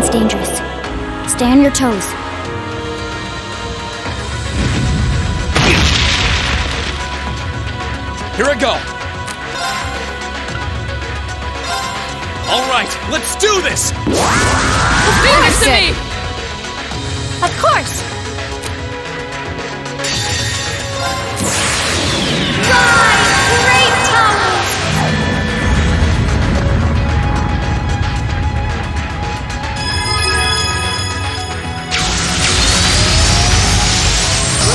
terrain's dangerous. Stay on your toes. Here I go! Alright, let's do this! Leave it to me! Of course! Great tunnels!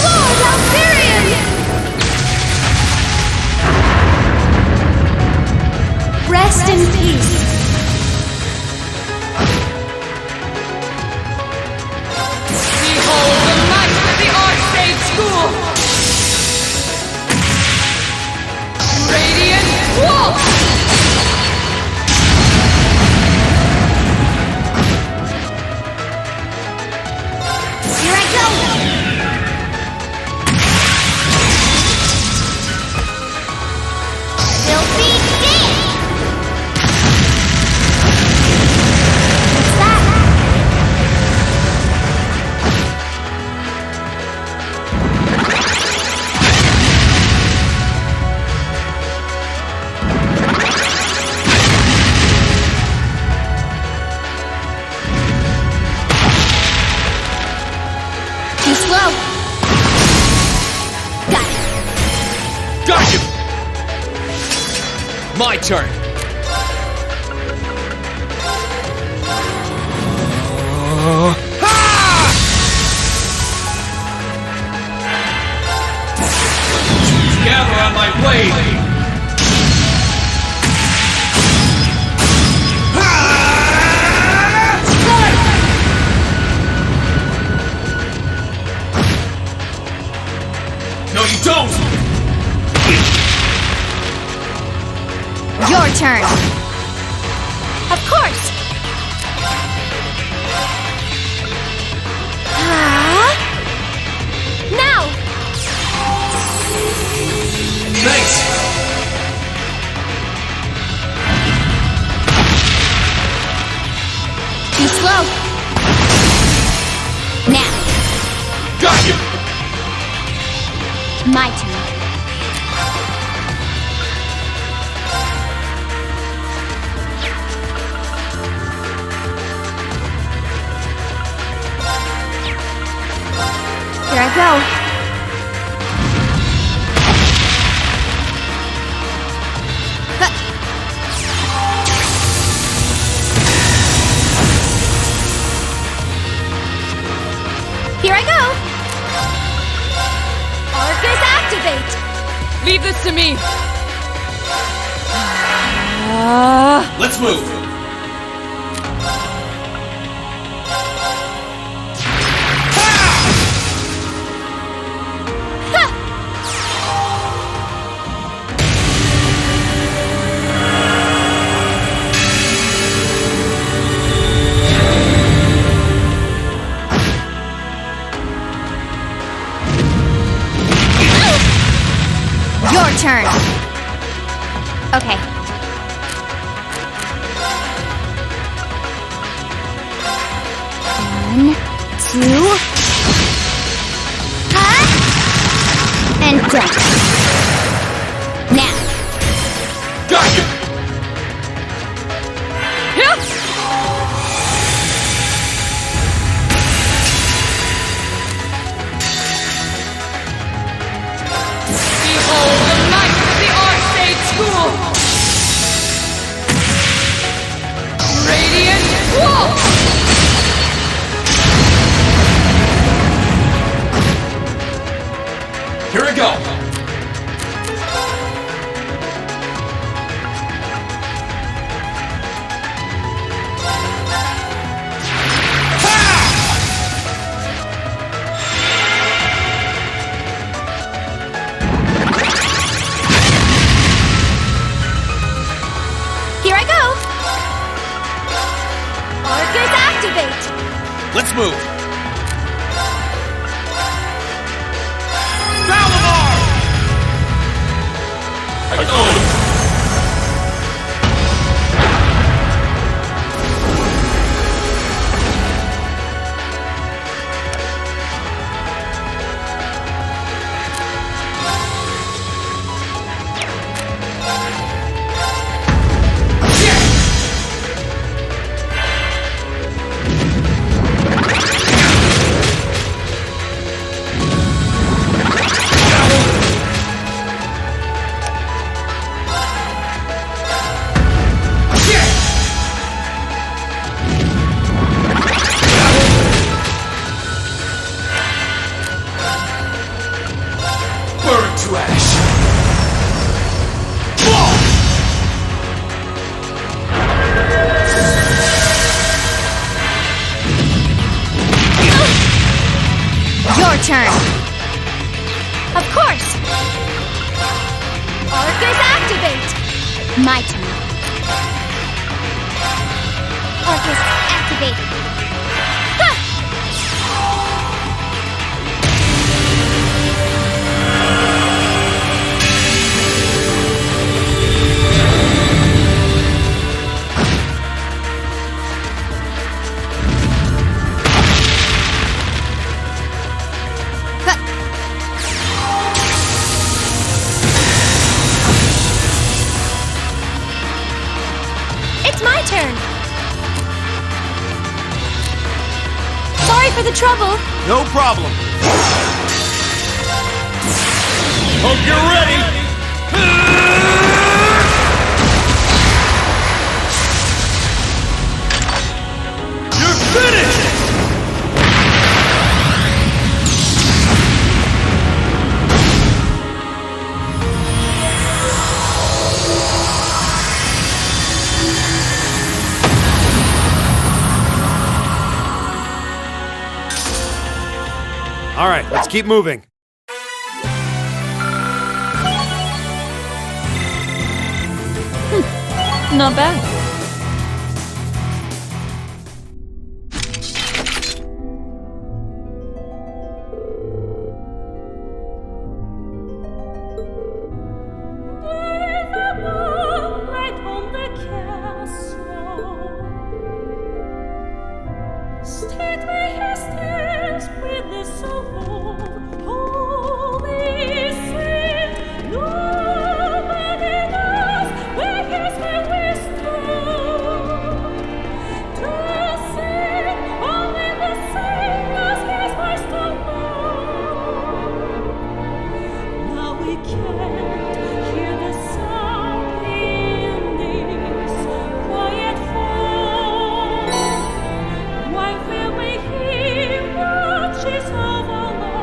Lord Alfarian! Rest in peace. Behold the might of the Archsage School! Radiant Wolf! Here I go! Filthy Dick! What's that? Too slow. Got it. Got you! My turn! Gather on my blade! No, you don't! Your turn. Of course. Now. Thanks! Too slow. Now. Got you! My turn. Here I go. Here I go. Arcus activate. Leave this to me! Let's move! Your turn. Okay. One, two. And done. Now. Got you! Behold the might of the Archsage School! Radiant Wolf! Here I go! Here I go. Arcus activate. Let's move! Your turn. Of course. Arcus activate. My turn. Arcus activate. Huh! It's my turn. Sorry for the trouble. No problem. Hope you're ready. You're finished! All right, let's keep moving. Not bad. Why will we hear what she's over?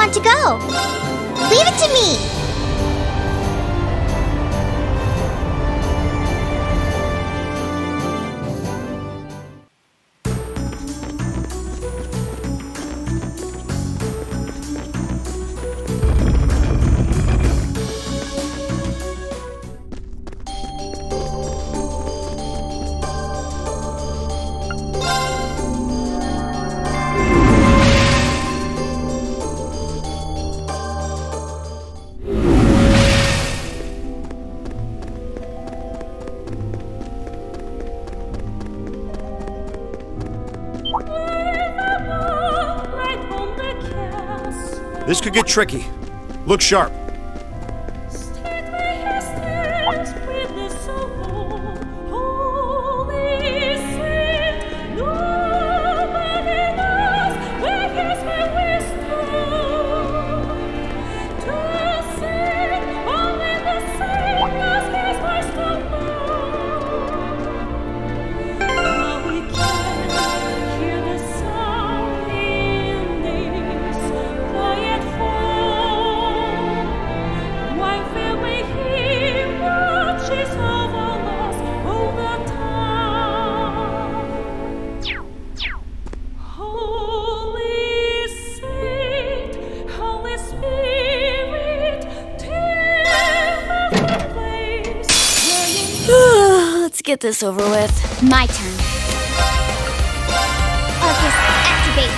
want to go? Leave it to me! This could get tricky. Look sharp. Let's get this over with. My turn. Arcus, activate!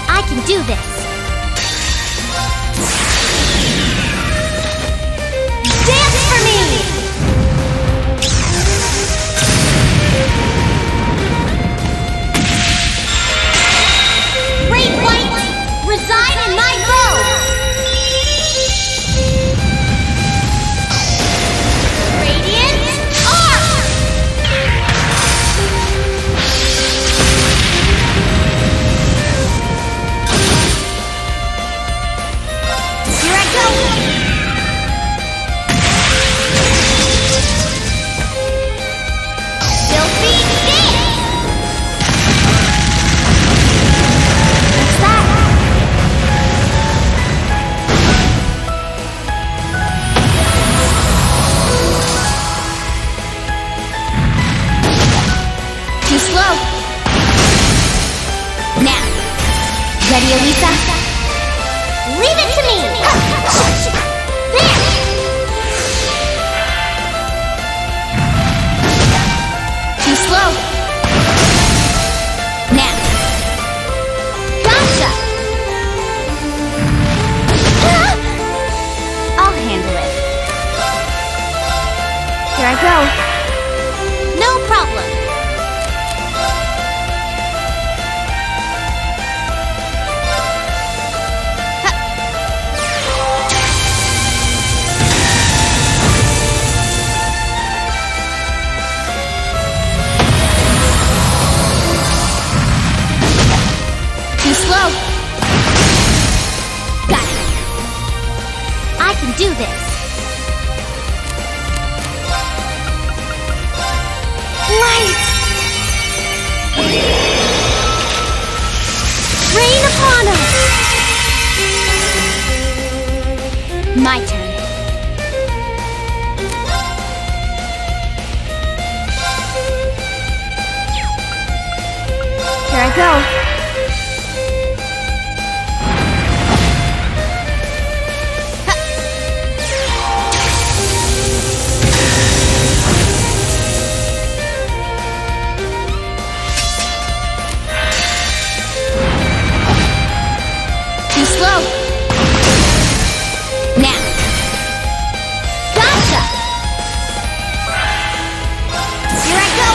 I can do this! Dance for me! Great light, reside in my bow! Radiant arc! Here I go! Filthy dance! What's that? Too slow. Now. Ready, Elisa? Leave it to me! There! Too slow. Now. Gotcha! I'll handle it. Here I go. No problem. Too slow. Got it. I can do this. Light! Rain upon us! My turn. Here I go. Too slow. Now. Gotcha! Here I go!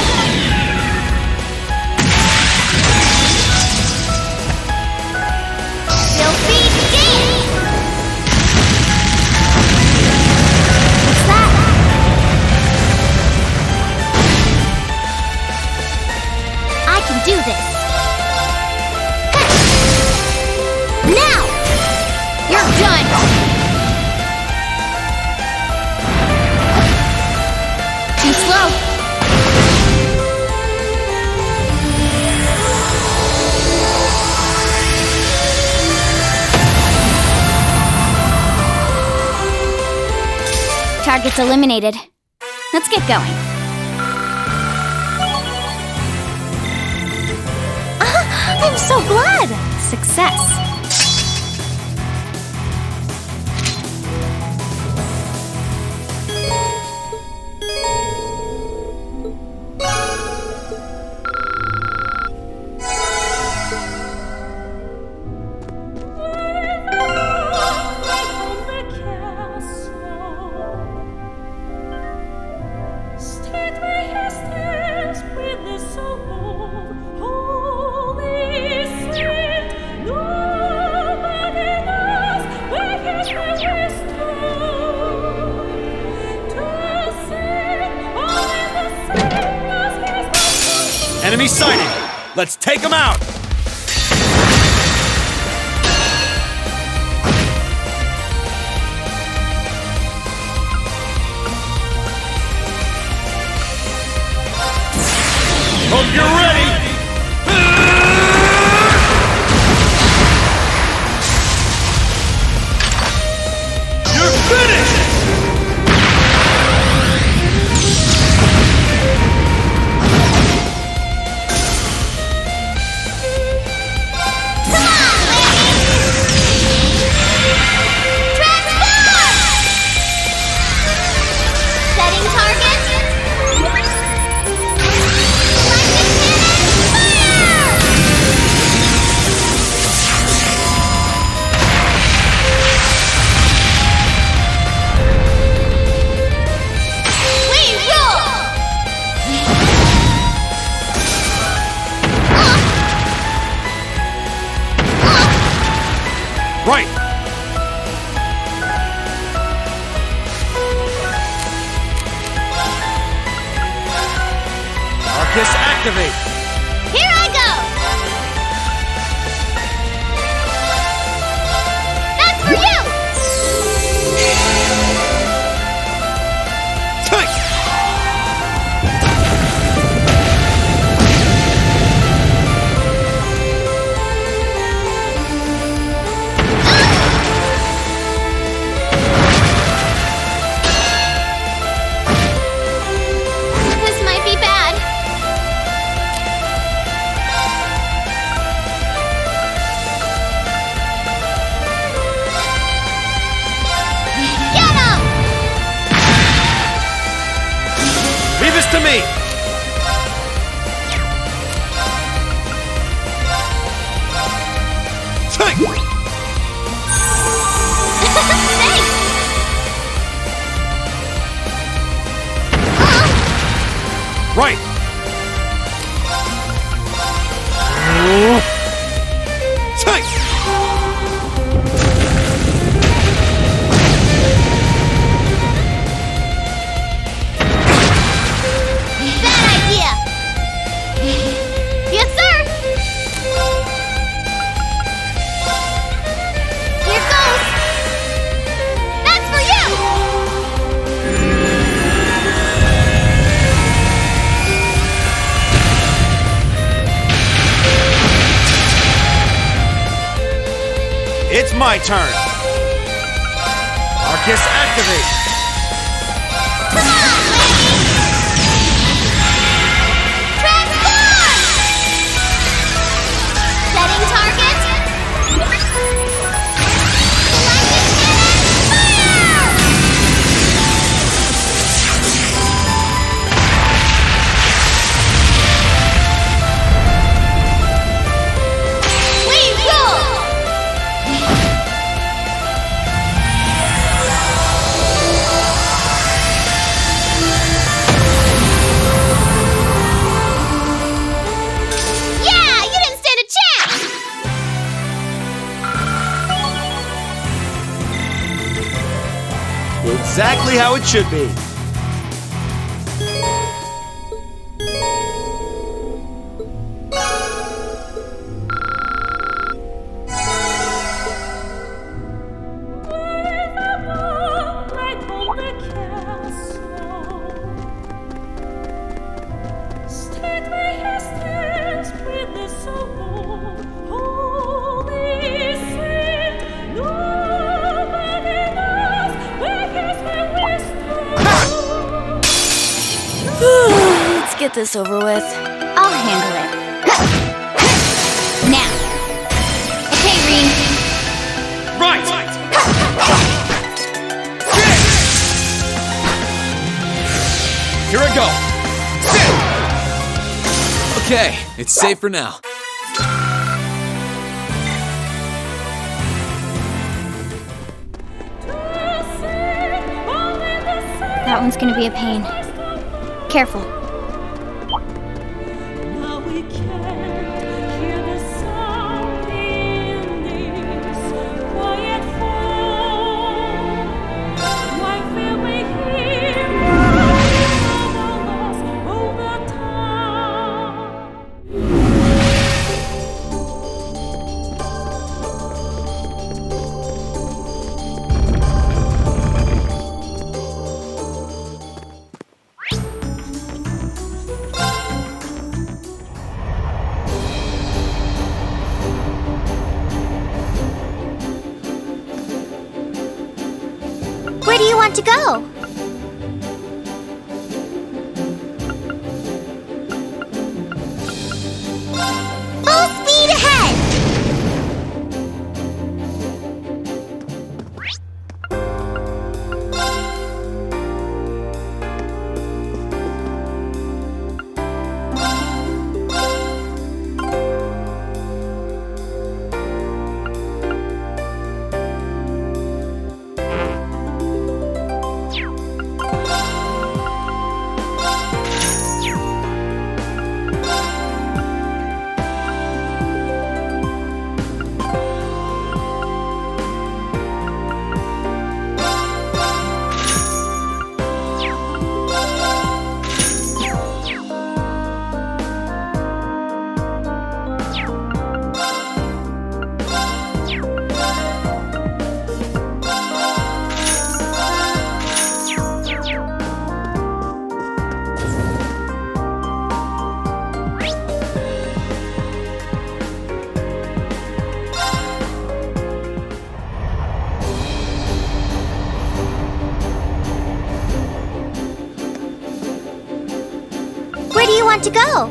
targets eliminated. Let's get going. I'm so glad! Success. Enemy sighted! Let's take him out! Hope you're ready! You're finished! Setting target. Right! Arcus activate! Here I go! That's for you! Take! This might be bad. Get him! Leave this to me! Take! Thanks! Right! Take! Bad idea! Yes, sir! Here goes! That's for you! It's my turn! Arcus activate! Come on, lady! Transform! Setting target. Lightning cannon, fire! We rule! Yeah, you didn't stand a chance! Exactly how it should be. get this over with. I'll handle it. Now. Okay, Reen. Right! Here I go. Okay, it's safe for now. That one's gonna be a pain. Careful. Now we can't hear the sound in this quiet fall. Why feel we hear the lost all the time? Where do you want to go? Full speed ahead! Where do you want to go?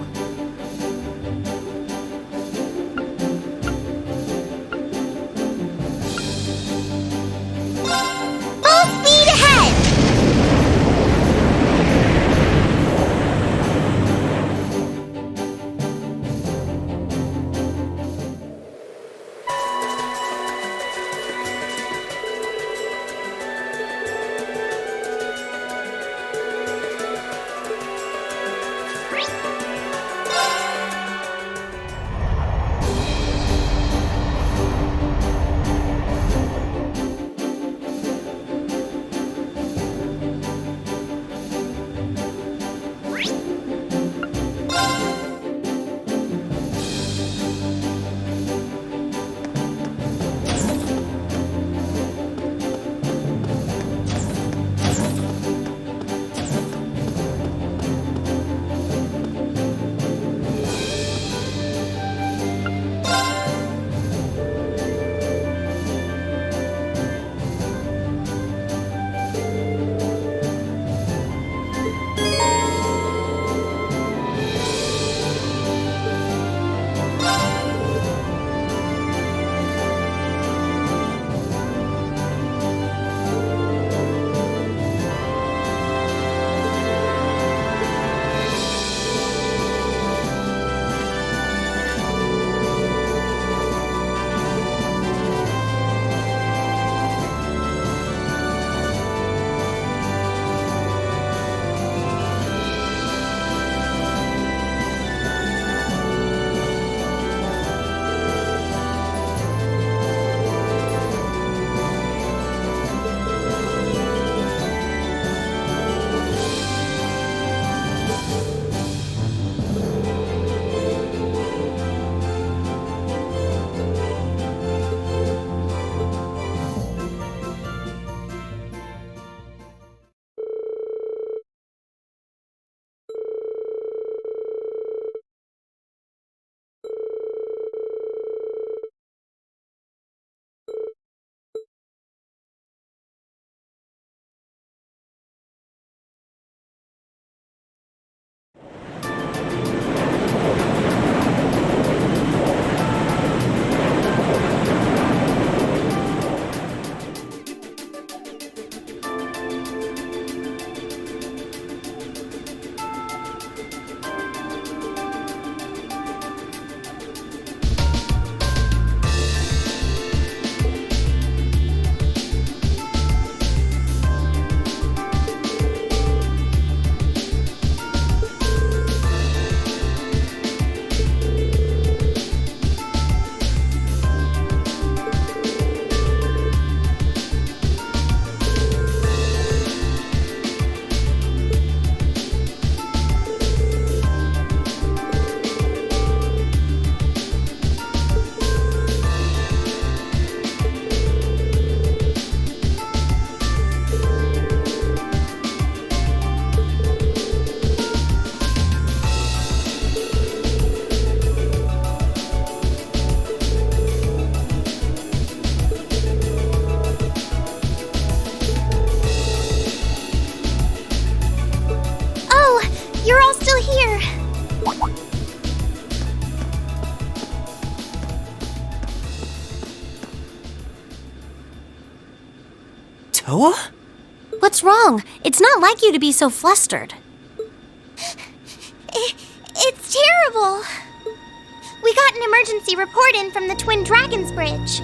Full speed ahead! Toa? What's wrong? It's not like you to be so flustered. It's terrible. We got an emergency report in from the Twin Dragons Bridge.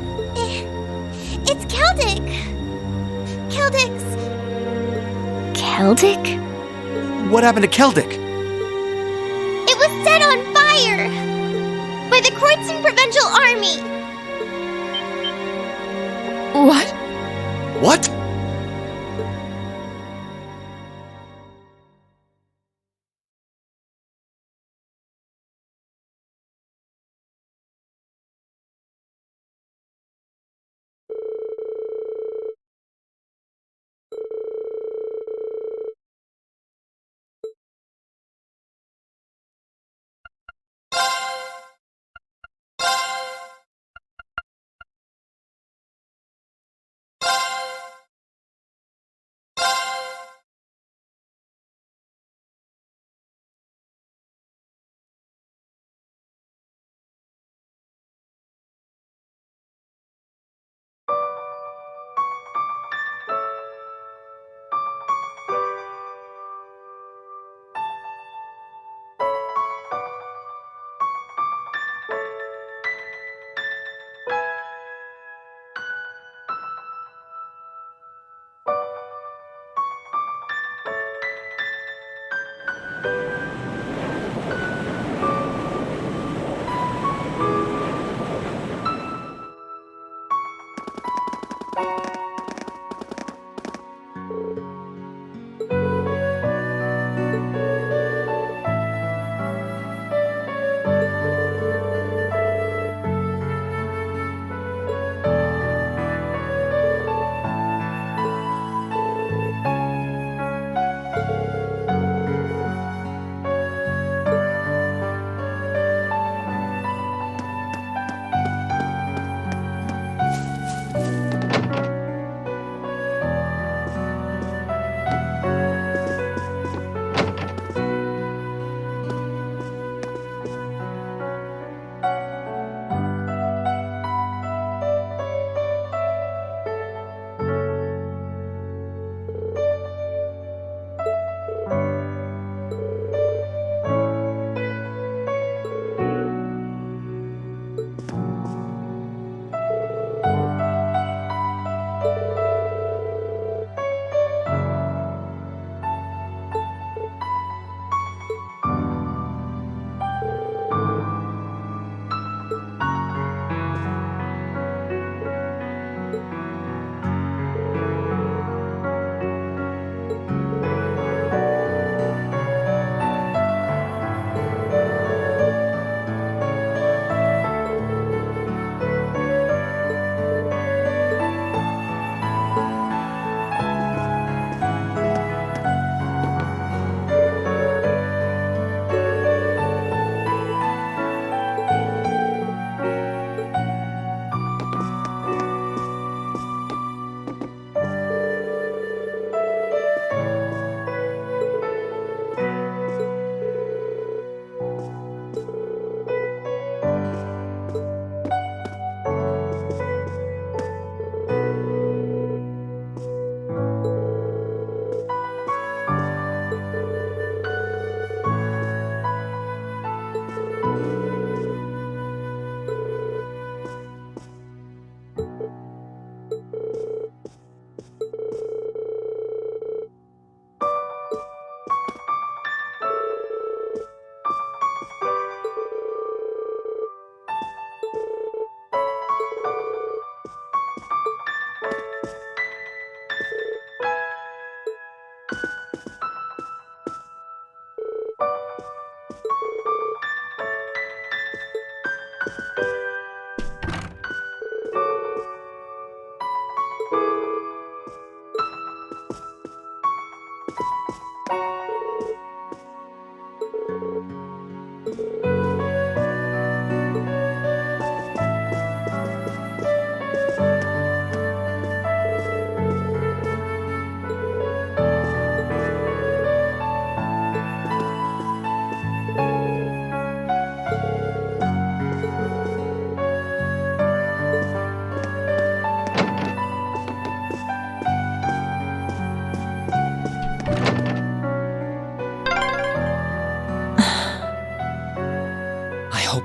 It's Celtic. Celdic's... Celtic? What happened to Celtic? It was set on fire by the Kreutzen Provincial Army. What? What?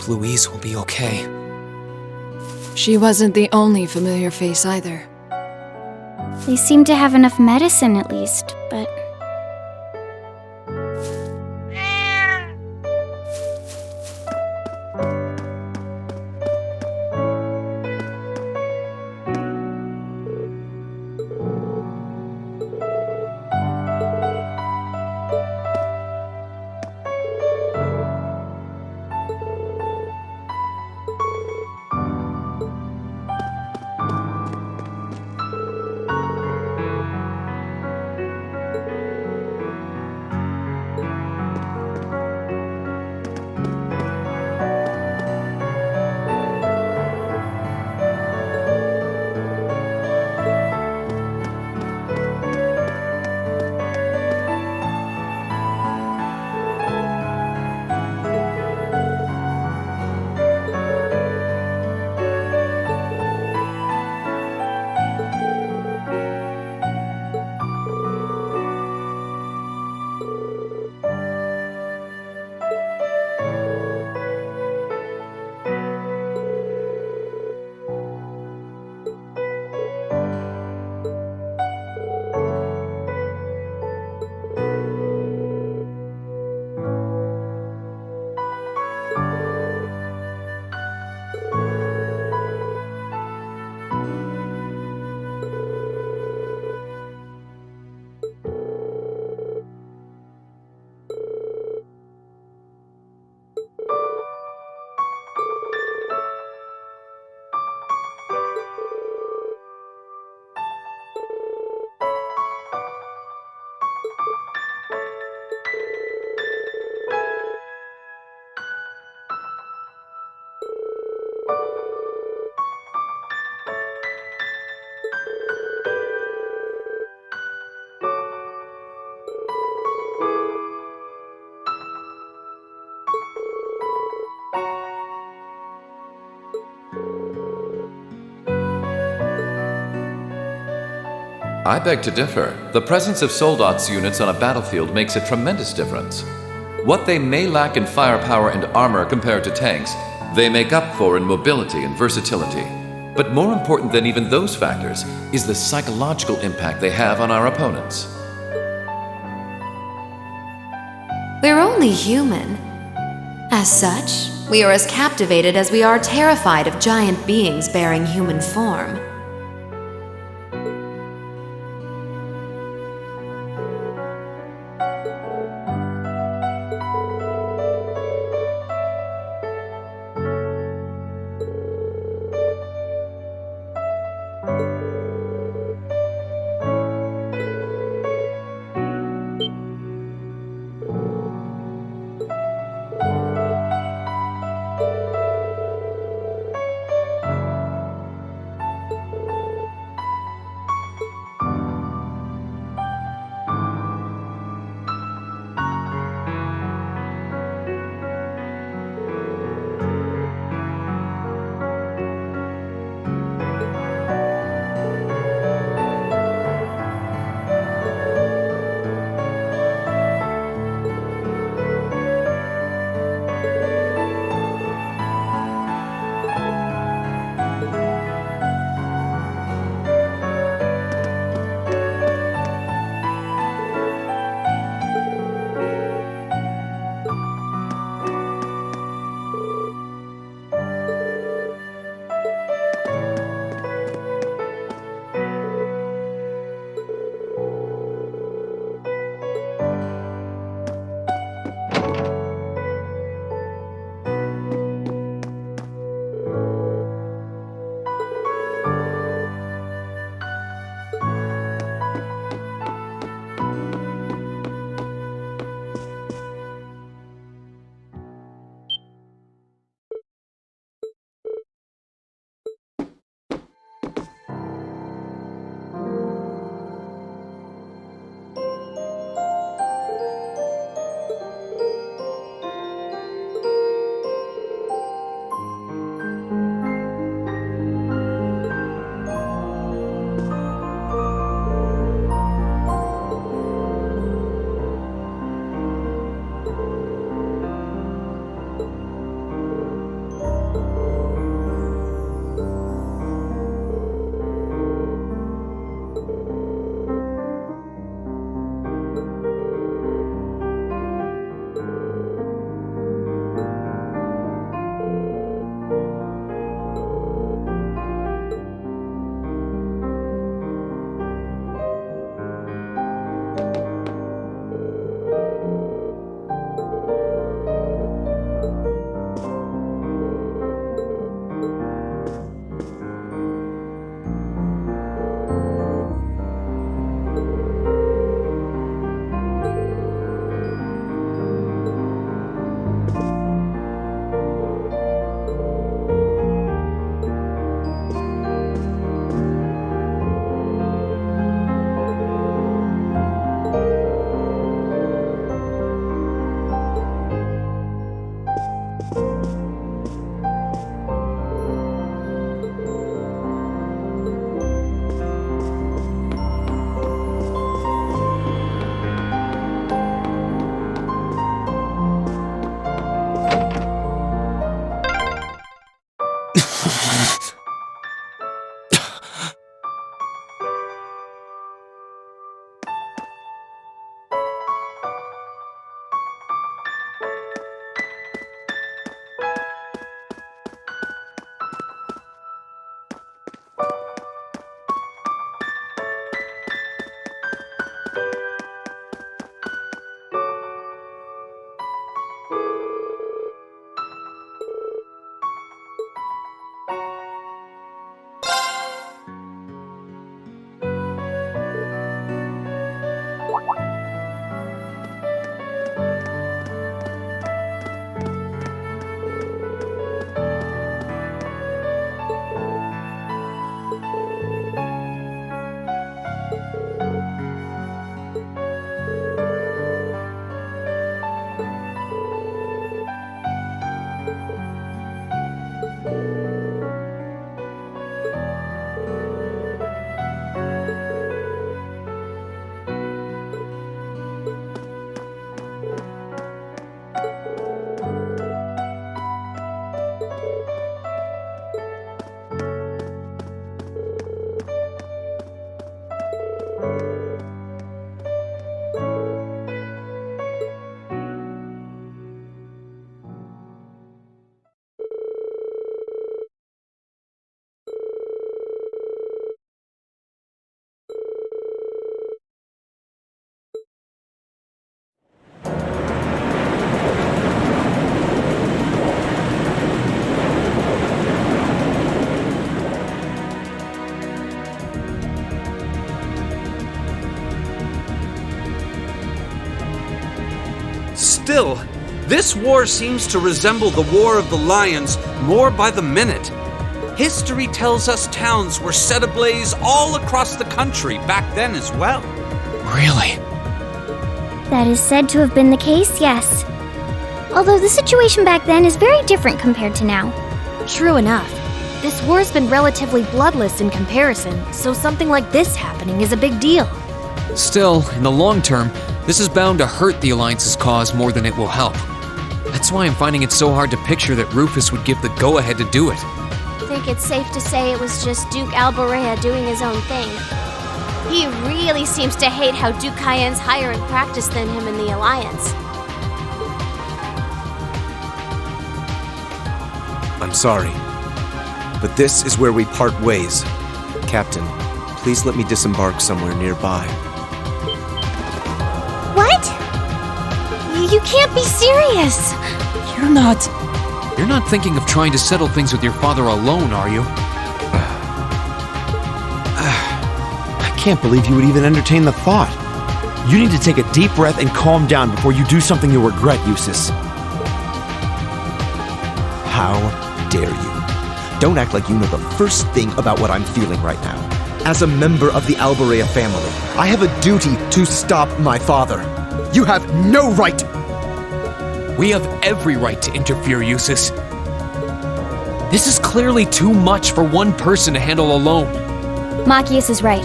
hope Louise will be okay. She wasn't the only familiar face either. They seem to have enough medicine at least, but... I beg to differ. The presence of Soldot's units on a battlefield makes a tremendous difference. What they may lack in firepower and armor compared to tanks, they make up for in mobility and versatility. But more important than even those factors is the psychological impact they have on our opponents. We're only human. As such, we are as captivated as we are terrified of giant beings bearing human form. Still, this war seems to resemble the War of the Lions more by the minute. History tells us towns were set ablaze all across the country back then as well. Really? That is said to have been the case, yes. Although the situation back then is very different compared to now. True enough. This war's been relatively bloodless in comparison, so something like this happening is a big deal. Still, in the long term, this is bound to hurt the Alliance's cause more than it will help. That's why I'm finding it so hard to picture that Rufus would give the go-ahead to do it. I think it's safe to say it was just Duke Alborea doing his own thing. He really seems to hate how Duke Cayenne's higher in practice than him in the Alliance. I'm sorry, but this is where we part ways. Captain, please let me disembark somewhere nearby. What? You can't be serious! You're not. You're not thinking of trying to settle things with your father alone, are you? I can't believe you would even entertain the thought. You need to take a deep breath and calm down before you do something you'll regret, Eustace. How dare you? Don't act like you know the first thing about what I'm feeling right now. As a member of the Alborea family, I have a duty to stop my father. You have no right! We have every right to interfere, Eustace. This is clearly too much for one person to handle alone. Machias is right.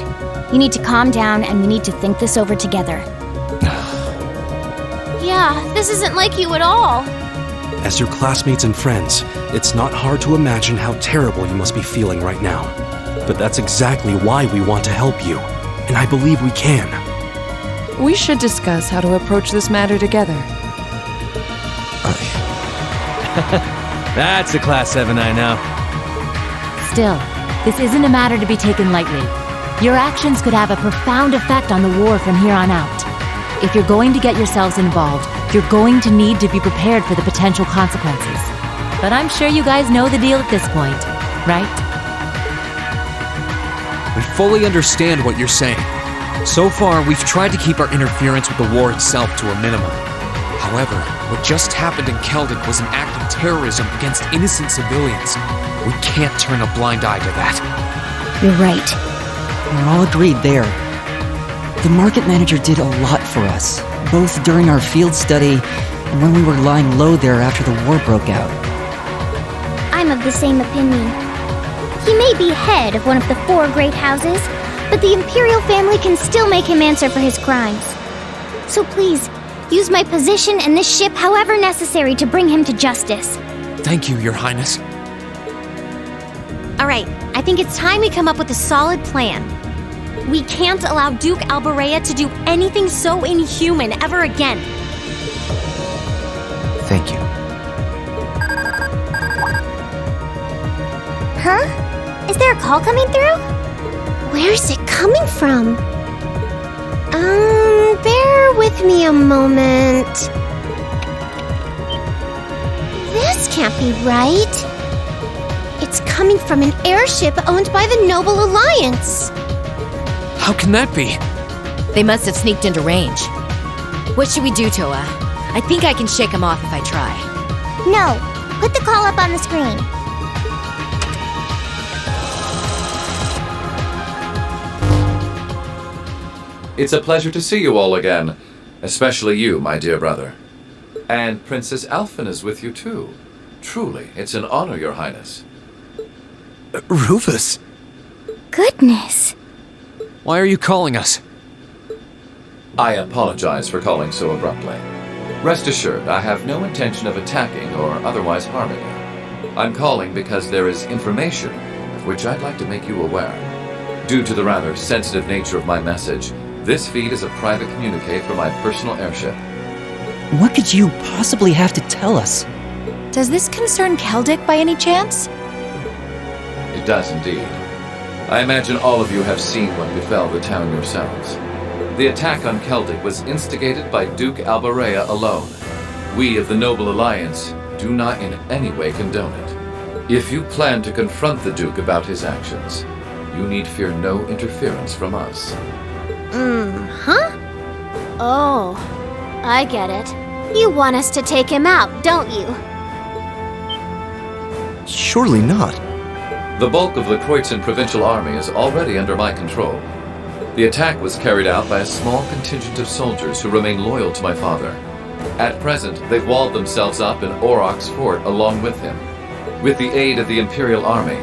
You need to calm down and we need to think this over together. Yeah, this isn't like you at all. As your classmates and friends, it's not hard to imagine how terrible you must be feeling right now. But that's exactly why we want to help you, and I believe we can. We should discuss how to approach this matter together. That's a Class 7 I know. Still, this isn't a matter to be taken lightly. Your actions could have a profound effect on the war from here on out. If you're going to get yourselves involved, you're going to need to be prepared for the potential consequences. But I'm sure you guys know the deal at this point, right? We fully understand what you're saying. So far, we've tried to keep our interference with the war itself to a minimum. However, what just happened in Keldic was an act of terrorism against innocent civilians. We can't turn a blind eye to that. You're right. We're all agreed there. The market manager did a lot for us, both during our field study and when we were lying low there after the war broke out. I'm of the same opinion. He may be head of one of the 4 great houses, but the Imperial family can still make him answer for his crimes. So please, use my position and this ship however necessary to bring him to justice. Thank you, Your Highness. Alright, I think it's time we come up with a solid plan. We can't allow Duke Alborea to do anything so inhuman ever again. Thank you. Huh? Is there a call coming through? Where's it coming from? Bear with me a moment. This can't be right. It's coming from an airship owned by the Noble Alliance. How can that be? They must have sneaked into range. What should we do, Toa? I think I can shake them off if I try. No, put the call up on the screen. It's a pleasure to see you all again, especially you, my dear brother. And Princess Alphen is with you too. Truly, it's an honor, Your Highness. Rufus? Goodness. Why are you calling us? I apologize for calling so abruptly. Rest assured, I have no intention of attacking or otherwise harming you. I'm calling because there is information of which I'd like to make you aware. Due to the rather sensitive nature of my message, this feed is a private communique for my personal airship. What could you possibly have to tell us? Does this concern Keldic by any chance? It does indeed. I imagine all of you have seen what befell the town yourselves. The attack on Keldic was instigated by Duke Alborea alone. We of the Noble Alliance do not in any way condone it. If you plan to confront the Duke about his actions, you need fear no interference from us. Huh? Oh, I get it. You want us to take him out, don't you? Surely not. The bulk of the Kreutzen Provincial Army is already under my control. The attack was carried out by a small contingent of soldiers who remain loyal to my father. At present, they've walled themselves up in Aurochs Fort along with him. With the aid of the Imperial Army,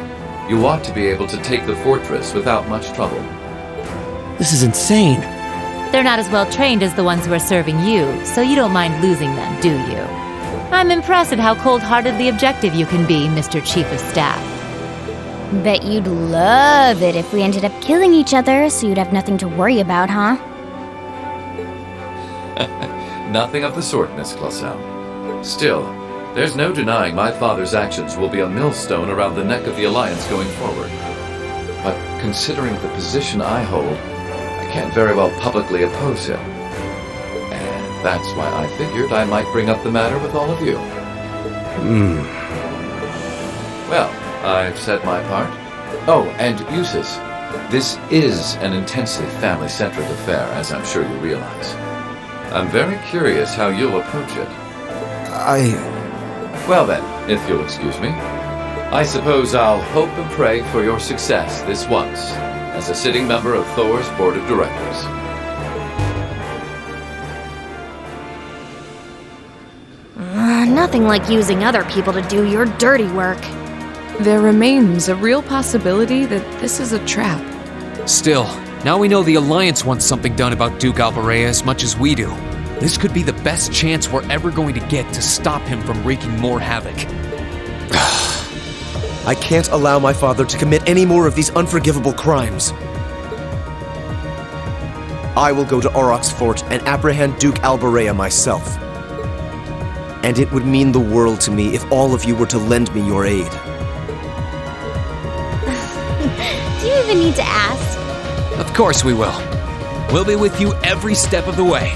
you ought to be able to take the fortress without much trouble. This is insane. They're not as well trained as the ones who are serving you, so you don't mind losing them, do you? I'm impressed at how cold-heartedly objective you can be, Mr. Chief of Staff. Bet you'd love it if we ended up killing each other, so you'd have nothing to worry about, huh? Nothing of the sort, Miss Clausel. Still, there's no denying my father's actions will be a millstone around the neck of the Alliance going forward. But considering the position I hold, I can't very well publicly oppose him. And that's why I figured I might bring up the matter with all of you. Well, I've said my part. Oh, and Eustace, this is an intensely family-centric affair, as I'm sure you realize. I'm very curious how you'll approach it. Well then, if you'll excuse me, I suppose I'll hope and pray for your success this once, as a sitting member of Thor's Board of Directors. Nothing like using other people to do your dirty work. There remains a real possibility that this is a trap. Still, now we know the Alliance wants something done about Duke Alberea as much as we do. This could be the best chance we're ever going to get to stop him from wreaking more havoc. I can't allow my father to commit any more of these unforgivable crimes. I will go to Aurochs Fort and apprehend Duke Alberea myself. And it would mean the world to me if all of you were to lend me your aid. Do you even need to ask? Of course we will. We'll be with you every step of the way.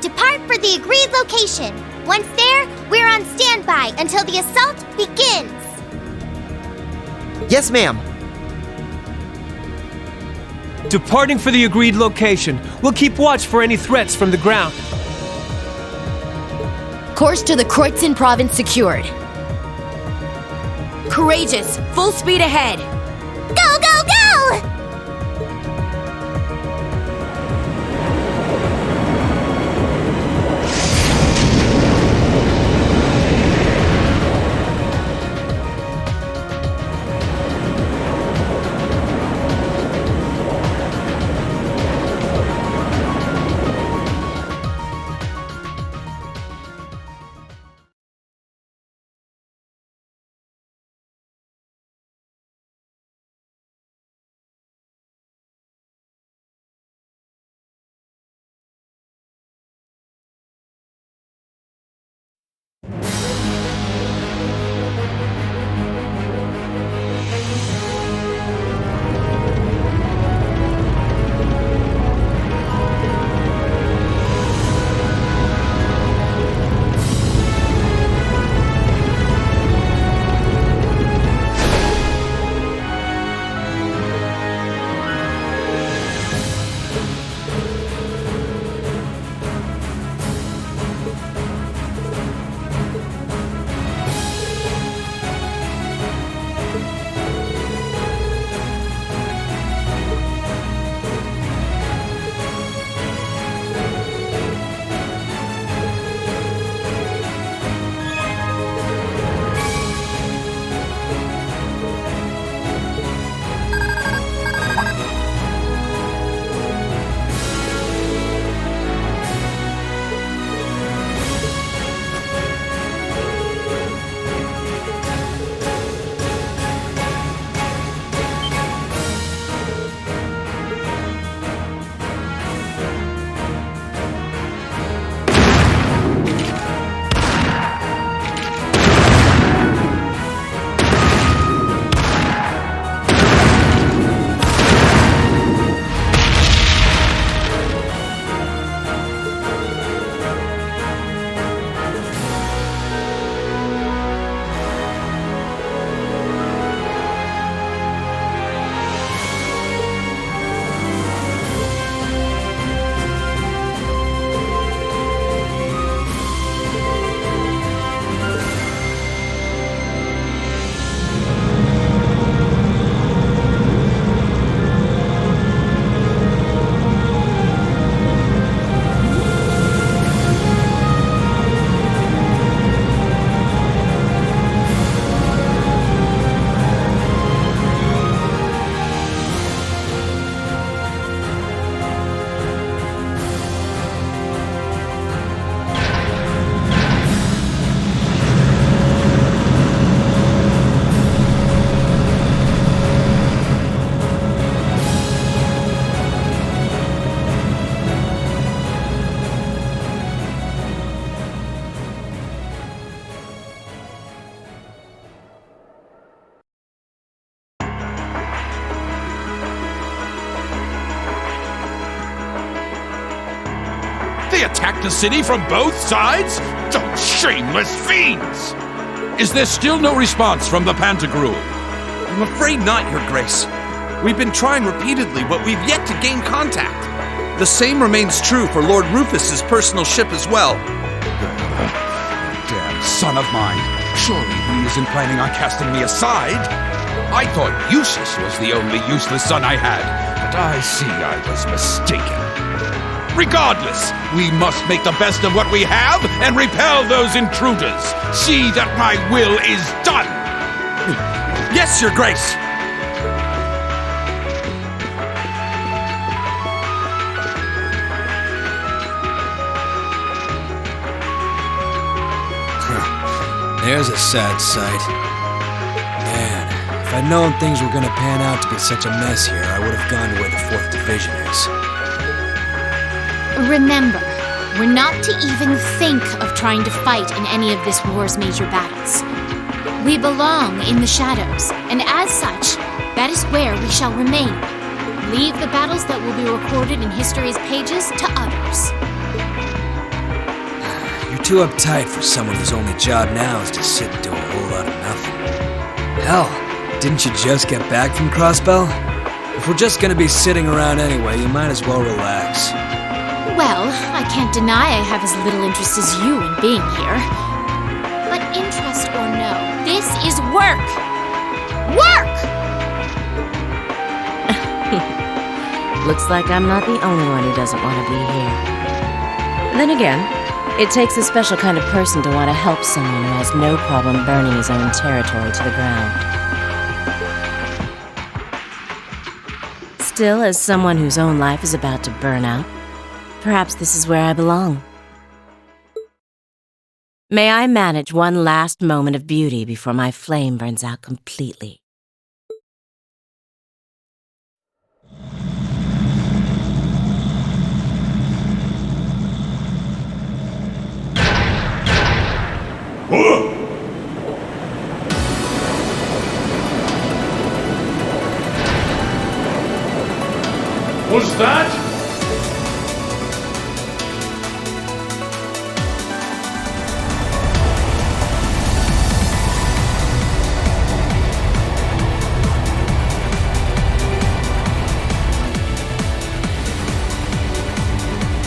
Depart for the agreed location. Once there, we're on standby until the assault begins. Yes, ma'am. Departing for the agreed location. We'll keep watch for any threats from the ground. Course to the Kreutzen province secured. Courageous, full speed ahead. Go, go, go! They attacked the city from both sides? Those shameless fiends! Is there still no response from the Pantagruel? I'm afraid not, Your Grace. We've been trying repeatedly, but we've yet to gain contact. The same remains true for Lord Rufus's personal ship as well. Damn son of mine. Surely he isn't planning on casting me aside. I thought Eustace was the only useless son I had, but I see I was mistaken. Regardless, we must make the best of what we have and repel those intruders. See that my will is done. Yes, Your Grace! There's a sad sight. Man, if I'd known things were gonna pan out to be such a mess here, I would have gone to where the 4th Division is. Remember, we're not to even think of trying to fight in any of this war's major battles. We belong in the shadows, and as such, that is where we shall remain. Leave the battles that will be recorded in history's pages to others. too uptight for someone whose only job now is to sit and do a whole lot of nothing. Hell, didn't you just get back from Crossbell? If we're just gonna be sitting around anyway, you might as well relax. Well, I can't deny I have as little interest as you in being here. But interest or no, this is work! Work! Looks like I'm not the only one who doesn't want to be here. Then again, it takes a special kind of person to want to help someone who has no problem burning his own territory to the ground. Still, as someone whose own life is about to burn out, perhaps this is where I belong. May I manage one last moment of beauty before my flame burns out completely. Was that?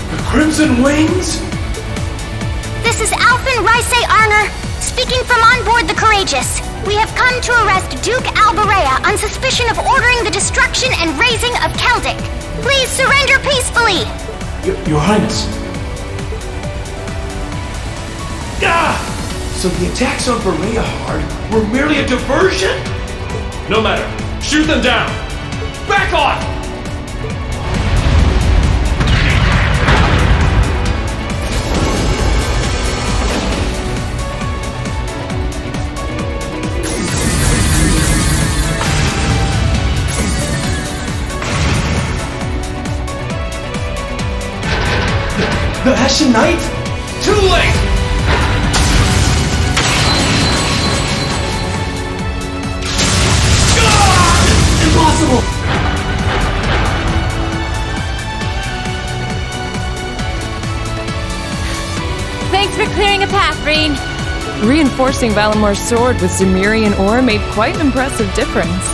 The Crimson Wings? This is Alphen Rice Arner, speaking from on board the Courageous. We have come to arrest Duke Alberea on suspicion of ordering the destruction and razing of Celtic. Please surrender peacefully! Your Highness. Ah! So the attacks on Berea Hard were merely a diversion? No matter. Shoot them down! Back off! The Hessian Knight? Too late! Impossible! Thanks for clearing a path, Reen. Reinforcing Valamore's sword with Zemirian ore made quite an impressive difference.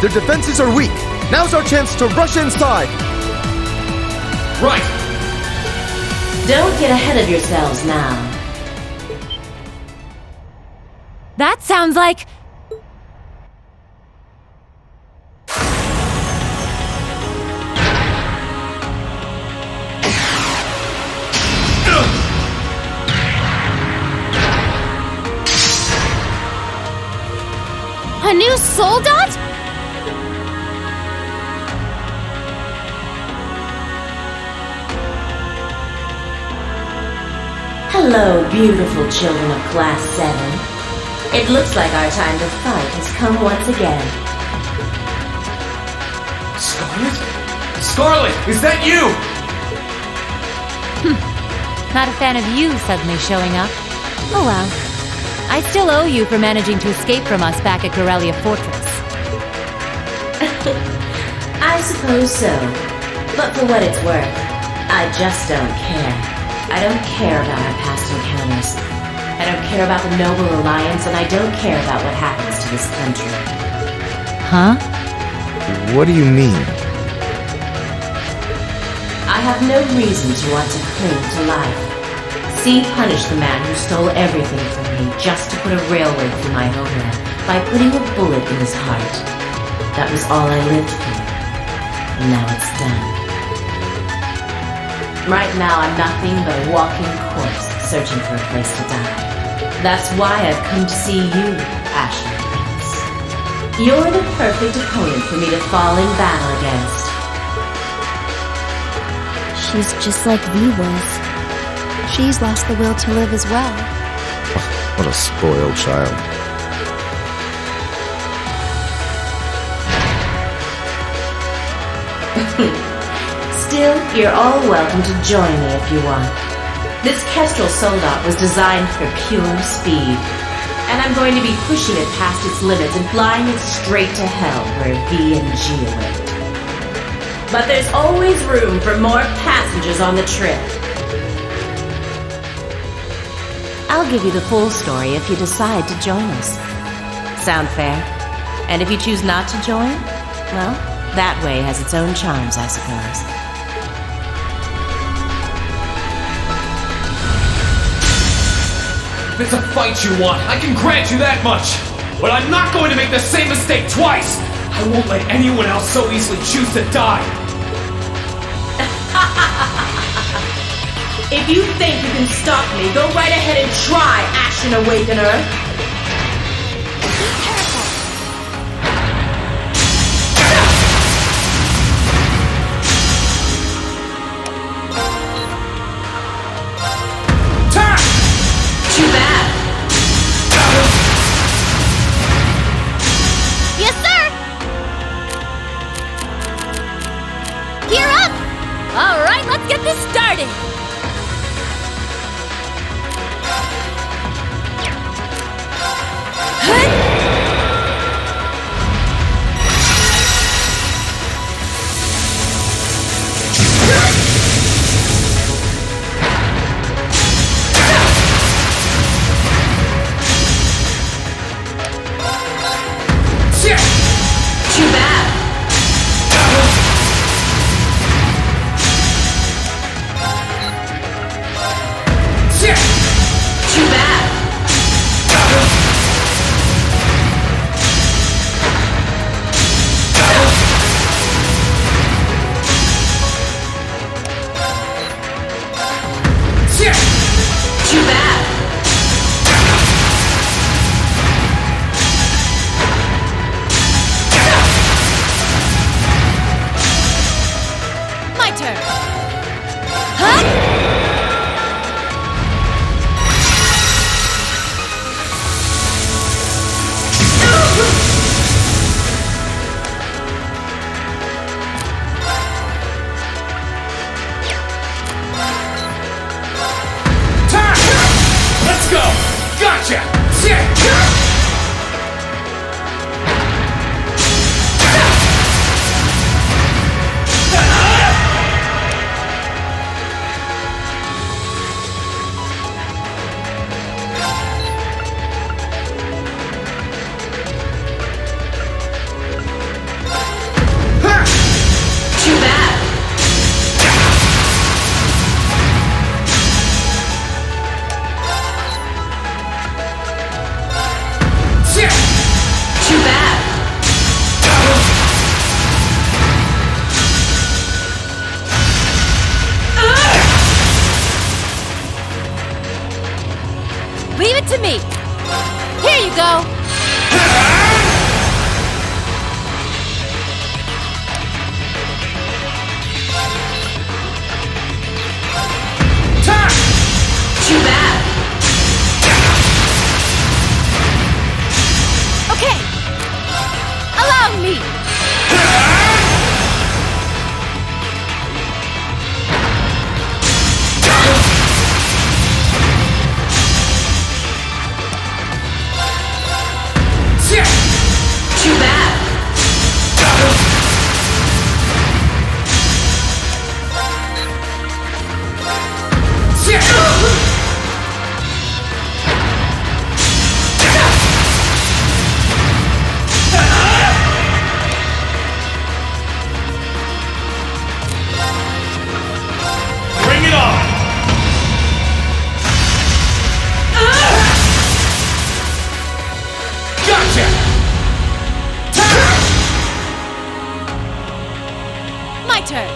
Their defenses are weak. Now's our chance to rush inside. Right! Don't get ahead of yourselves now. That sounds like... A new soldat? Hello, beautiful children of Class 7. It looks like our time to fight has come once again. Scarlet? Scarlet, is that you? Not a fan of you suddenly showing up. Oh well. I still owe you for managing to escape from us back at Corellia Fortress. I suppose so. But for what it's worth, I just don't care. I don't care about our past encounters. I don't care about the Noble Alliance, and I don't care about what happens to this country. Huh? What do you mean? I have no reason to want to cling to life. See punish the man who stole everything from me just to put a railway through my homeland by putting a bullet in his heart. That was all I lived for. And now it's done. Right now I'm nothing but a walking corpse searching for a place to die. That's why I've come to see you, Ashley Prince. You're the perfect opponent for me to fall in battle against. She's just like V was. She's lost the will to live as well. What a spoiled child. Still, you're all welcome to join me if you want. This Kestrel Soldat was designed for pure speed, and I'm going to be pushing it past its limits and flying it straight to hell where V and G await. But there's always room for more passengers on the trip. I'll give you the full story if you decide to join us. Sound fair? And if you choose not to join, well, that way has its own charms, I suppose. If it's a fight you want, I can grant you that much. But I'm not going to make the same mistake twice. I won't let anyone else so easily choose to die. If you think you can stop me, go right ahead and try, Ashen Awakener. Too bad. Yes, sir! Gear up! All right, let's get this started! Too bad. Too bad. Too bad. My turn! Let's go! Gotcha! Too bad. Too bad. Leave it to me! Here you go! Too bad. Okay! Allow me! Too bad. Bring it on! Gotcha! My turn!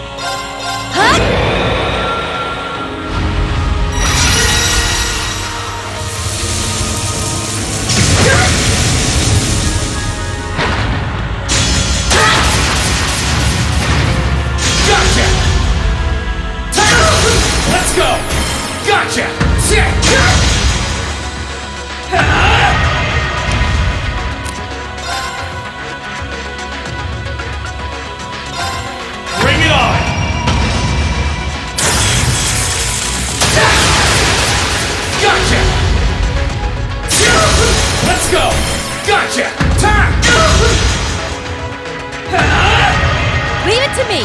Gotcha! Let's go! Gotcha! Bring it on! Gotcha! Let's go! Gotcha! Time! Leave it to me!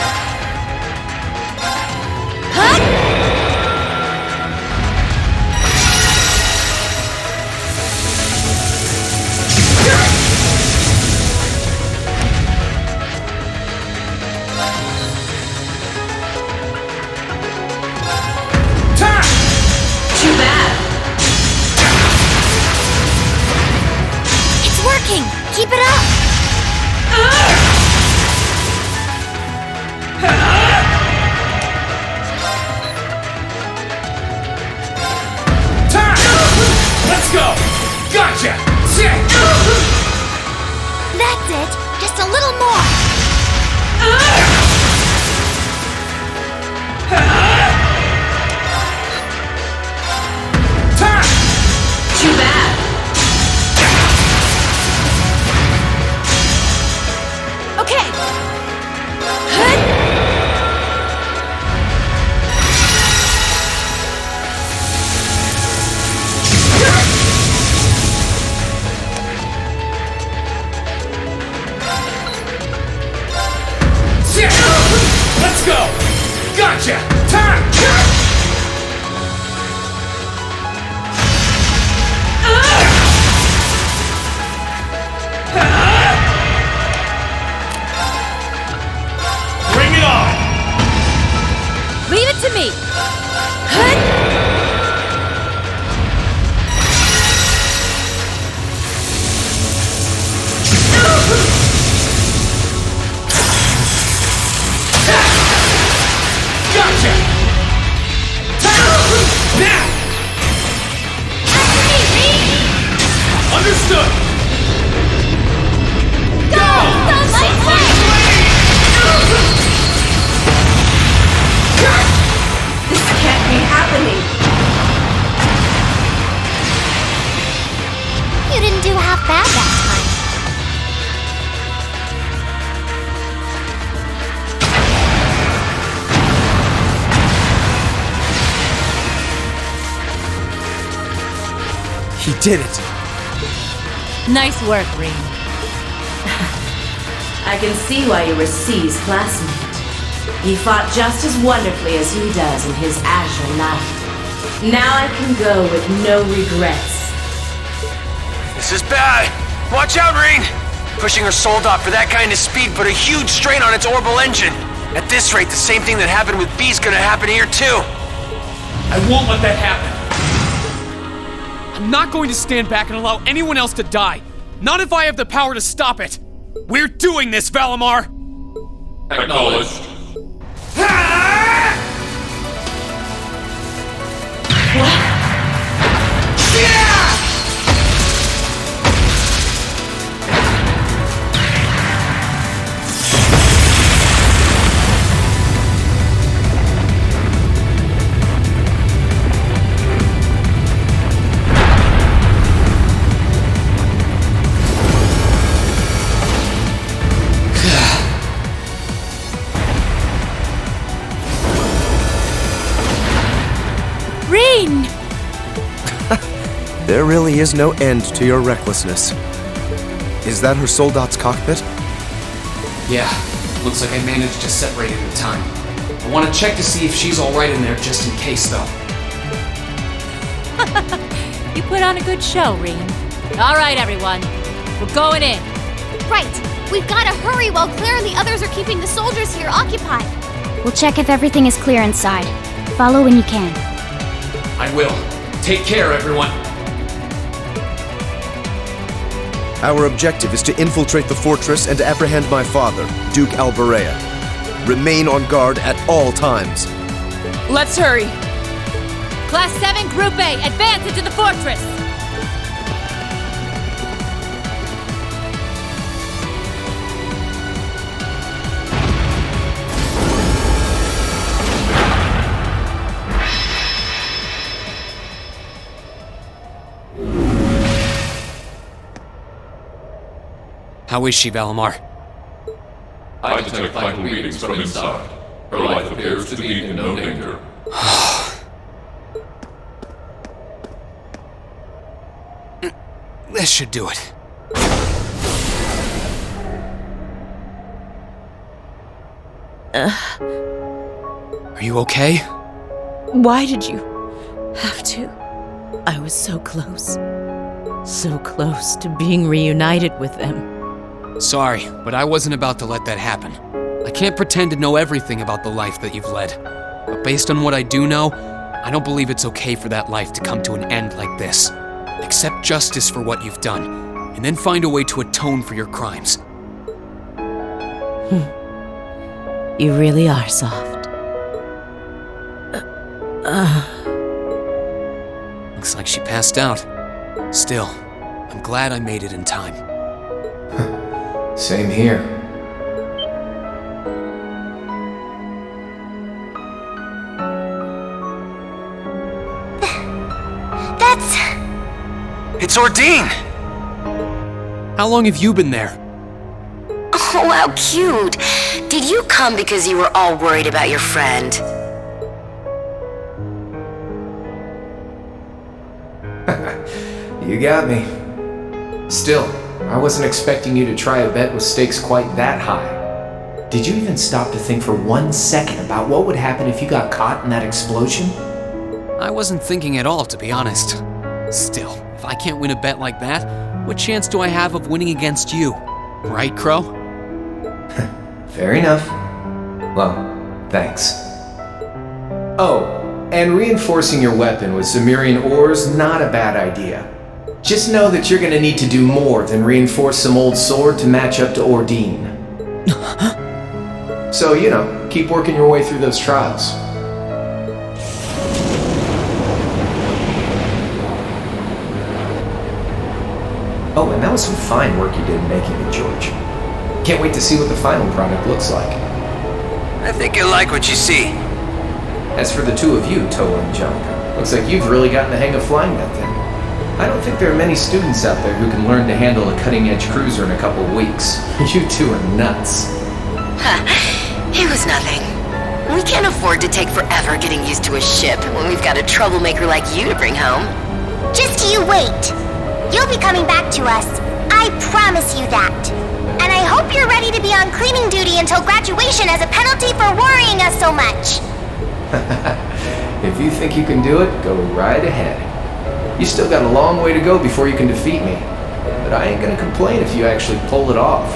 He did it. Nice work, Rean. I can see why you were C's classmate. He fought just as wonderfully as he does in his Azure life. Now I can go with no regrets. This is bad. Watch out, Rean! Pushing her Soldat for that kind of speed put a huge strain on its orbital engine. At this rate, the same thing that happened with B's gonna happen here too. I won't let that happen. I'm not going to stand back and allow anyone else to die. Not if I have the power to stop it. We're doing this, Valimar! Acknowledged. Rean! There really is no end to your recklessness. Is that her Soldat's cockpit? Yeah, looks like I managed to separate it in time. I want to check to see if she's alright in there just in case, though. You put on a good show, Rean. All right, everyone. We're going in. Right. We've got to hurry while Claire and the others are keeping the soldiers here occupied. We'll check if everything is clear inside. Follow when you can. I will. Take care, everyone. Our objective is to infiltrate the fortress and apprehend my father, Duke Alberea. Remain on guard at all times. Let's hurry. Class 7, Group A, advance into the fortress! How is she, Valimar? I detect vital readings from inside. Her life appears to be in no danger. This should do it. Are you okay? Why did you have to? I was so close. So close to being reunited with them. Sorry, but I wasn't about to let that happen. I can't pretend to know everything about the life that you've led. But based on what I do know, I don't believe it's okay for that life to come to an end like this. Accept justice for what you've done, and then find a way to atone for your crimes. You really are soft. Looks like she passed out. Still, I'm glad I made it in time. Same here. It's Ordine! How long have you been there? Oh, how cute! Did you come because you were all worried about your friend? You got me. Still, I wasn't expecting you to try a bet with stakes quite that high. Did you even stop to think for 1 second about what would happen if you got caught in that explosion? I wasn't thinking at all, to be honest. Still, if I can't win a bet like that, what chance do I have of winning against you? Right, Crow? Fair enough. Well, thanks. Oh, and reinforcing your weapon with Zemirian ores, not a bad idea. Just know that you're gonna need to do more than reinforce some old sword to match up to Ordine. So, you know, keep working your way through those trials. Oh, and that was some fine work you did making it, George. Can't wait to see what the final product looks like. I think you'll like what you see. As for the two of you, Toa and Junk, looks like you've really gotten the hang of flying that thing. I don't think there are many students out there who can learn to handle a cutting-edge cruiser in a couple of weeks. You two are nuts. It was nothing. We can't afford to take forever getting used to a ship when we've got a troublemaker like you to bring home. Just you wait. You'll be coming back to us. I promise you that. And I hope you're ready to be on cleaning duty until graduation as a penalty for worrying us so much. If you think you can do it, go right ahead. You still got a long way to go before you can defeat me. But I ain't gonna complain if you actually pull it off.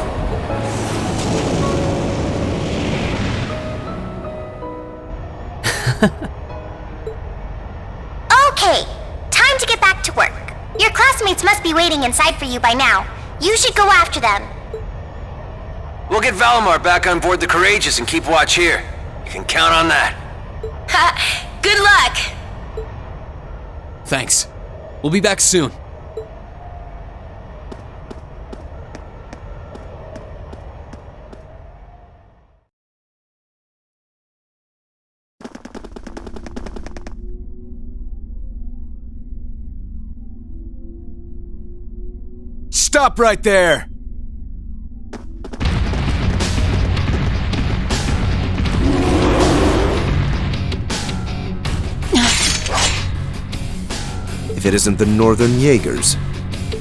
Okay, time to get back to work. Your classmates must be waiting inside for you by now. You should go after them. We'll get Valimar back on board the Courageous and keep watch here. You can count on that. Ha! Good luck! Thanks. We'll be back soon. Stop right there! If it isn't the Northern Jaegers.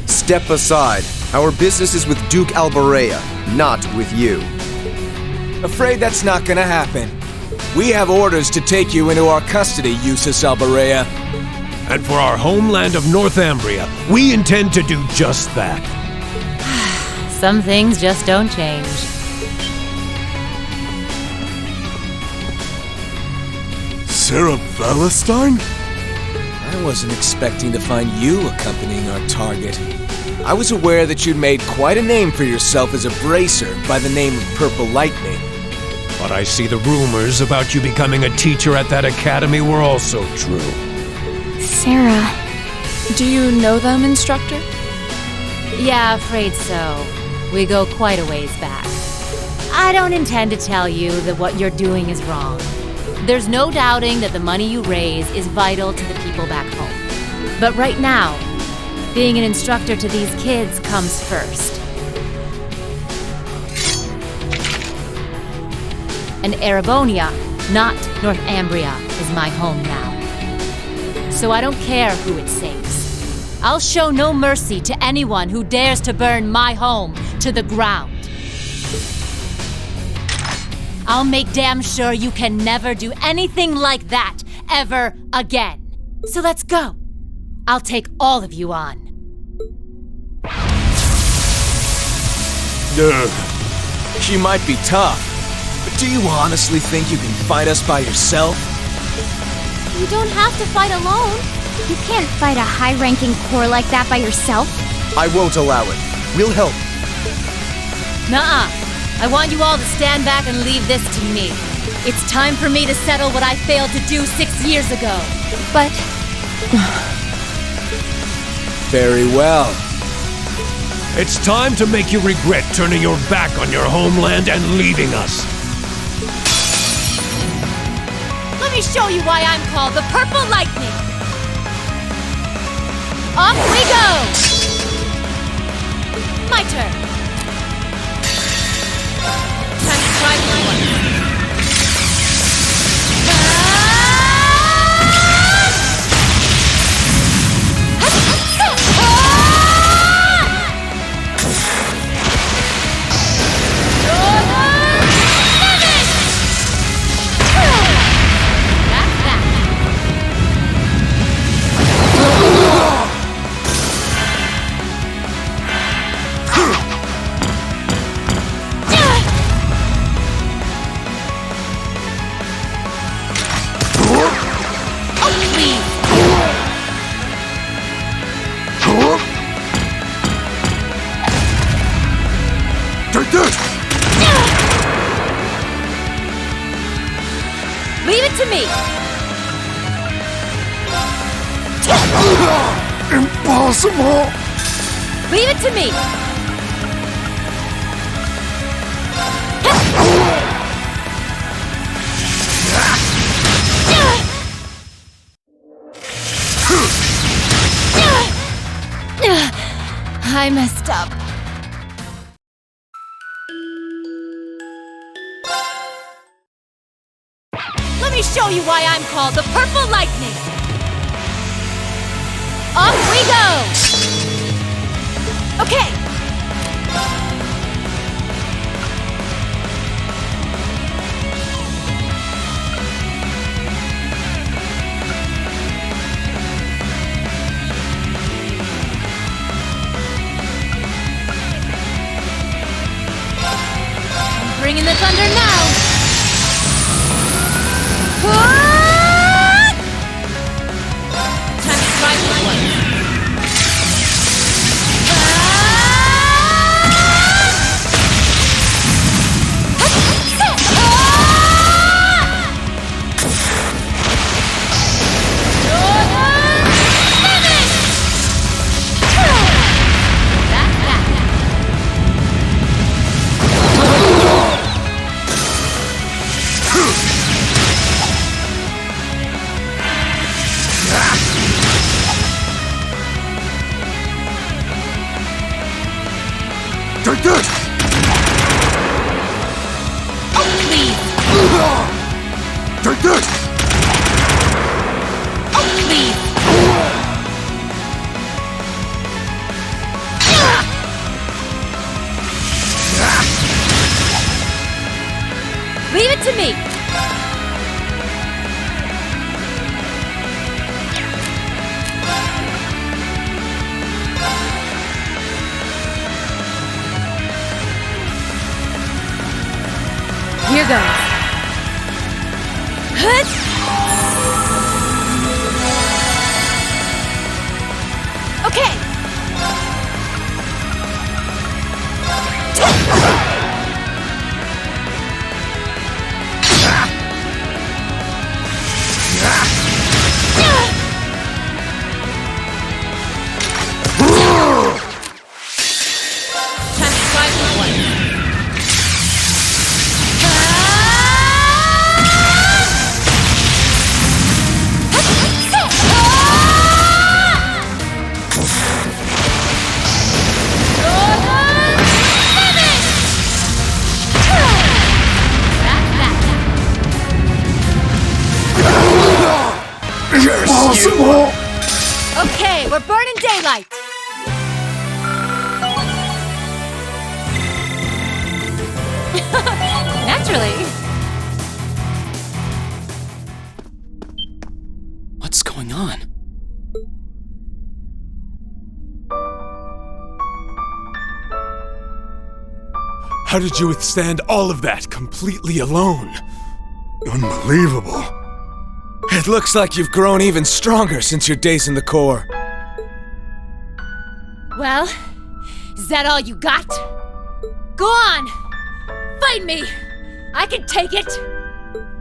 Step aside. Our business is with Duke Albarea, not with you. Afraid that's not gonna happen. We have orders to take you into our custody, Usus Albarea. And for our homeland of Northumbria, we intend to do just that. Some things just don't change. Sarah Valestein? I wasn't expecting to find you accompanying our target. I was aware that you'd made quite a name for yourself as a bracer by the name of Purple Lightning. But I see the rumors about you becoming a teacher at that academy were also true. Sarah. Do you know them, Instructor? Yeah, afraid so. We go quite a ways back. I don't intend to tell you that what you're doing is wrong. There's no doubting that the money you raise is vital to the people back home. But right now, being an instructor to these kids comes first. And Erebonia, not Northumbria, is my home now. So I don't care who it saves. I'll show no mercy to anyone who dares to burn my home to the ground. I'll make damn sure you can never do anything like that ever again. So let's go. I'll take all of you on. She might be tough, but do you honestly think you can fight us by yourself? You don't have to fight alone. You can't fight a high-ranking corps like that by yourself. I won't allow it. We'll help. Nuh-uh. I want you all to stand back and leave this to me. It's time for me to settle what I failed to do 6 years ago. But... Very well. It's time to make you regret turning your back on your homeland and leaving us. Let me show you why I'm called the Purple Lightning. Off we go! My turn. Time to try my one. Leave it to me! Impossible! Leave it to me! I messed up. Let me show you why I'm called the Purple Lightning! Off we go! Okay! Bringing the thunder now! Time to try this one! Take this! Oh, please! Take this! Oh, please! Leave it to me! Here goes. Hut! Okay. Time to try this one. Okay, we're burning daylight! Naturally. What's going on? How did you withstand all of that completely alone? Unbelievable. It looks like you've grown even stronger since your days in the Corps. Well, is that all you got? Go on! Fight me! I can take it!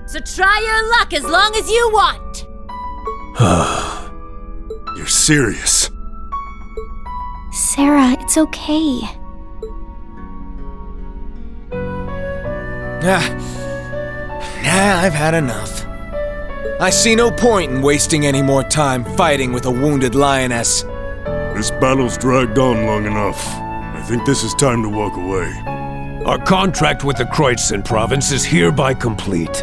So try your luck as long as you want! You're serious? Sarah, it's okay. I've had enough. I see no point in wasting any more time fighting with a wounded lioness. This battle's dragged on long enough. I think this is time to walk away. Our contract with the Kreutzen province is hereby complete.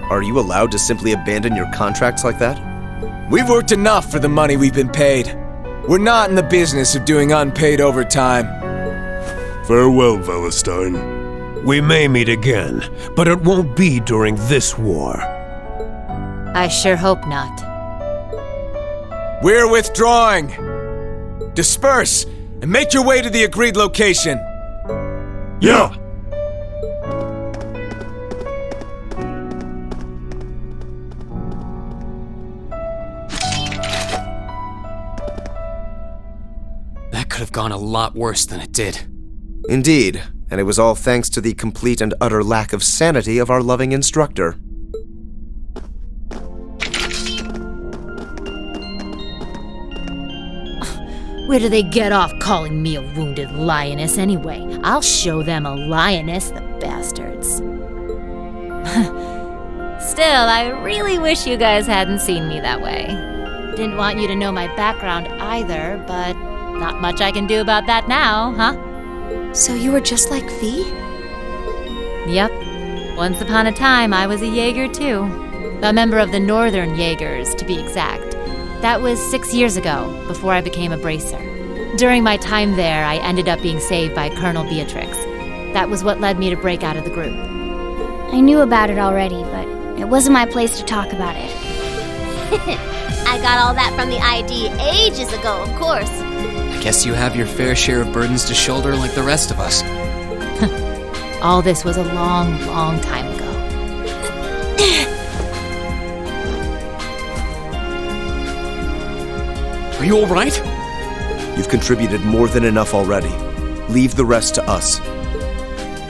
Are you allowed to simply abandon your contracts like that? We've worked enough for the money we've been paid. We're not in the business of doing unpaid overtime. Farewell, Valestein. We may meet again, but it won't be during this war. I sure hope not. We're withdrawing! Disperse, and make your way to the agreed location. Yeah! That could have gone a lot worse than it did. Indeed, and it was all thanks to the complete and utter lack of sanity of our loving instructor. Where do they get off calling me a wounded lioness anyway? I'll show them a lioness, the bastards. Still, I really wish you guys hadn't seen me that way. Didn't want you to know my background either, but not much I can do about that now, huh? So you were just like V? Yep. Once upon a time, I was a Jaeger too. A member of the Northern Jaegers, to be exact. That was 6 years ago, before I became a bracer. During my time there, I ended up being saved by Colonel Beatrix. That was what led me to break out of the group. I knew about it already, but it wasn't my place to talk about it. I got all that from the ID ages ago, of course. I guess you have your fair share of burdens to shoulder like the rest of us. All this was a long, long time ago. Are you alright? You've contributed more than enough already. Leave the rest to us.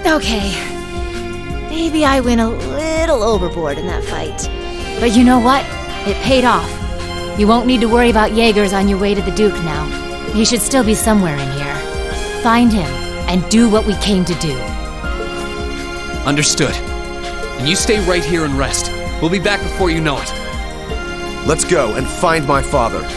Okay. Maybe I went a little overboard in that fight. But you know what? It paid off. You won't need to worry about Jaegers on your way to the Duke now. He should still be somewhere in here. Find him, and do what we came to do. Understood. And you stay right here and rest. We'll be back before you know it. Let's go and find my father.